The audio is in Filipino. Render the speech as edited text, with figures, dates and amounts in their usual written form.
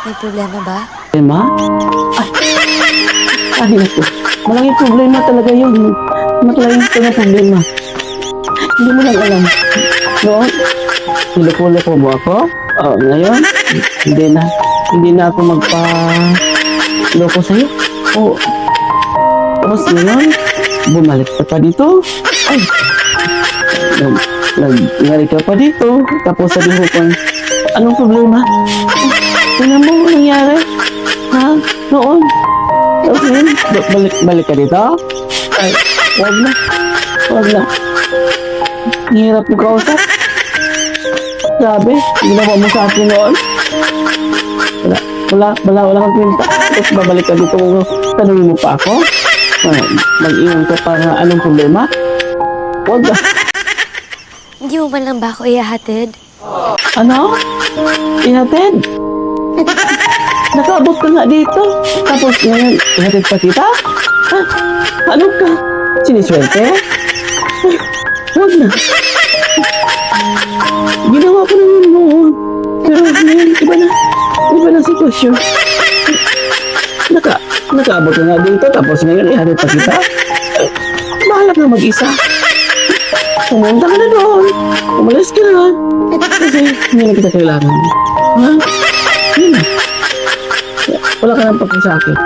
May problema ba? Problema? Ay naku. Malaking problema talaga yun. Malaking talaga problema. Hindi mo lang alam. Noon, niloko-loko mo ako? Ngayon, hindi na ako magpa-loko sa'yo. Oo. Tapos ngayon, bumalik ka pa dito. Ay, nangyari ka pa dito. Tapos sabi ko pa, anong problema? Tingnan mo ang nangyari. Ha? Noon. Tapos ngayon, balik ka dito? Ay, wag na. Wag na. Ang hirap mo kausap. Grabe, ginawa mo sa akin noon. Wala kang kwenta. Tapos babalik ka dito, tanungin mo pa ako. Mag-iwan ka para anong problema? Huwag ka. Hindi mo ba lang ba ako ihahatid? Ano? Ihatid? Nakaabot ka nga dito. Tapos ngayon, ihatid pa kita? Ha? Ano ka? Siniswerte? Huwag na. Ginawa ko naman noon. Pero ngayon, iba na sitwasyon. Nakaabot ka nga dito, tapos ngayon ihatid pa kita? Bahala na mag-isa. Pumunta ka na doon. Umalis ka na. Kasi hindi na kita kailangan. Ha? Yun na. Wala ka nang pagkain sa akin.